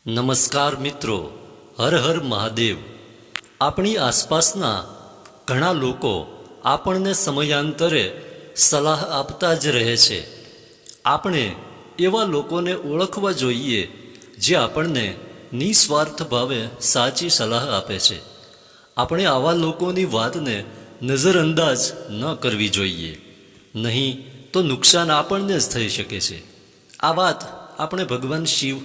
નમસ્કાર મિત્રો, હર હર મહાદેવ। આપણી આસપાસના ઘણા લોકો આપણને સમયાંતરે સલાહ આપતા જ રહે છે। આપણે એવા લોકોને ઓળખવા જોઈએ જે આપણને નિસ્વાર્થ ભાવે સાચી સલાહ આપે છે। આપણે આવા લોકોની વાતને નજરઅંદાજ ન કરવી જોઈએ, નહીં તો નુકસાન આપણને જ થઈ શકે છે। આ વાત આપણે ભગવાન શિવ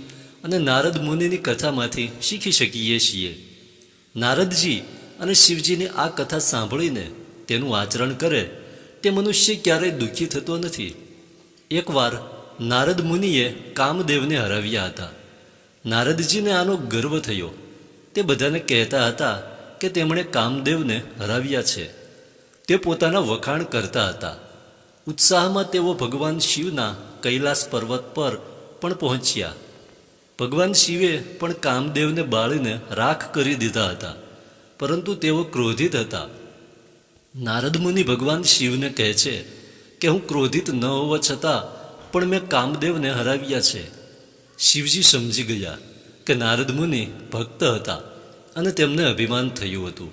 અને નારદ મુનિની કથામાંથી શીખી શકીએ છીએ। નારદજી અને શિવજીની આ કથા સાંભળીને તેનું આચરણ કરે તે મનુષ્ય ક્યારેય દુઃખી થતો નથી। એકવાર નારદ મુનિએ કામદેવને હરાવ્યા હતા। નારદજીને આનો ગર્વ થયો। તે બધાને કહેતા હતા કે તેમણે કામદેવને હરાવ્યા છે। તે પોતાના વખાણ કરતા હતા। ઉત્સાહમાં તેઓ ભગવાન શિવના કૈલાસ પર્વત પર પણ પહોંચ્યા। ભગવાન શિવે પણ કામદેવને બાળીને રાખ કરી દીધા હતા, પરંતુ તેઓ ક્રોધિત હતા। નારદ મુનિ ભગવાન શિવને કહે છે કે હું ક્રોધિત ન હોવા છતાં પણ મેં કામદેવને હરાવ્યા છે। શિવજી સમજી ગયા કે નારદ મુનિ ભક્ત હતા અને તેમને અભિમાન થયું હતું।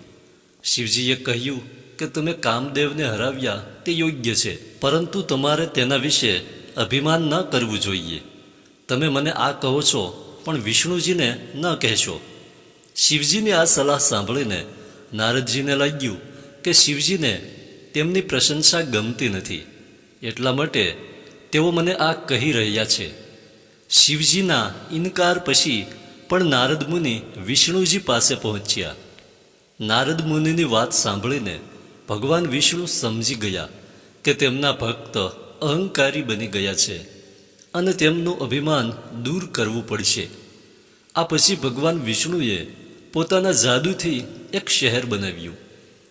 શિવજીએ કહ્યું કે તમે કામદેવને હરાવ્યા તે યોગ્ય છે, પરંતુ તમારે તેના વિશે અભિમાન ન કરવું જોઈએ। તમે મને આ કહો છો પણ વિષ્ણુજીને ન કહેશો। શિવજીની આ સલાહ સાંભળીને નારદજીને લાગ્યું કે શિવજીને તેમની પ્રશંસા ગમતી નથી, એટલા માટે તેઓ મને આ કહી રહ્યા છે। શિવજીના ઇનકાર પછી પણ નારદ મુનિ વિષ્ણુજી પાસે પહોંચ્યા। નારદ મુનિની વાત સાંભળીને ભગવાન વિષ્ણુ સમજી ગયા કે તેમના ભક્ત અહંકારી બની ગયા છે અને તેમનું અભિમાન દૂર કરવું પડશે। આ પછી ભગવાન વિષ્ણુએ પોતાના જાદુથી એક શહેર બનાવ્યું,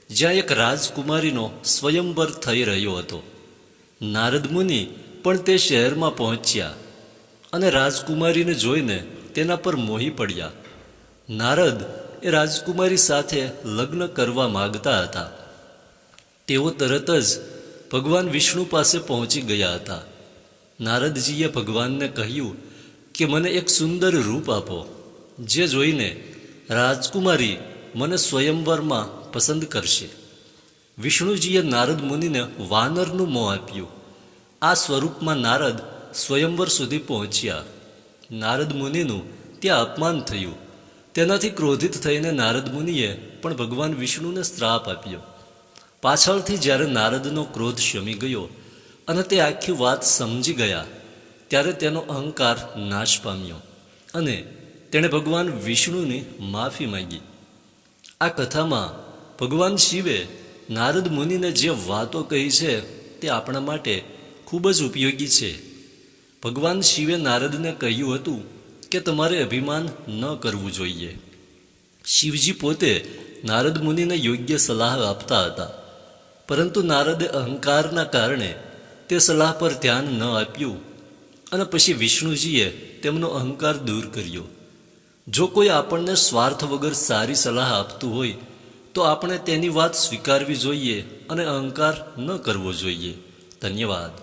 જ્યાં એક રાજકુમારીનો સ્વયંવર થઈ રહ્યો હતો। નારદ મુનિ પણ તે શહેરમાં પહોંચ્યા અને રાજકુમારીને જોઈને તેના પર મોહી પડ્યા। નારદ એ રાજકુમારી સાથે લગ્ન કરવા માગતા હતા। તેઓ તરત જ ભગવાન વિષ્ણુ પાસે પહોંચી ગયા હતા। નારદજીએ ભગવાનને કહ્યું કે મને એક સુંદર રૂપ આપો, જે જોઈને રાજકુમારી મને સ્વયંવરમાં પસંદ કરશે। વિષ્ણુજીએ નારદ મુનિને વાનરનું મોં આપ્યું। આ સ્વરૂપમાં નારદ સ્વયંવર સુધી પહોંચ્યા। નારદ મુનિનું ત્યાં અપમાન થયું। તેનાથી ક્રોધિત થઈને નારદ મુનિએ પણ ભગવાન વિષ્ણુને શ્રાપ આપ્યો। પાછળથી જ્યારે નારદનો ક્રોધ શમી ગયો અને તે આખી વાત સમજી ગયા, ત્યારે તેનો અહંકાર નાશ પામ્યો અને તેણે ભગવાન વિષ્ણુની માફી માંગી। આ કથામાં ભગવાન શિવે નારદ મુનિને જે વાતો કહી છે તે આપણા માટે ખૂબ જ ઉપયોગી છે। ભગવાન શિવે નારદને કહ્યું હતું કે તમારે અભિમાન ન કરવું જોઈએ। શિવજી પોતે નારદ મુનિને યોગ્ય સલાહ આપતા હતા, પરંતુ નારદે અહંકારના કારણે તે સલાહ પર ધ્યાન ન આપ્યું અને પછી વિષ્ણુજીએ તેમનો અહંકાર દૂર કર્યો। જો કોઈ આપણને સ્વાર્થ વગર સારી સલાહ આપતું હોય તો આપણે તેની વાત સ્વીકારવી જોઈએ અને અહંકાર ન કરવો જોઈએ। ધન્યવાદ।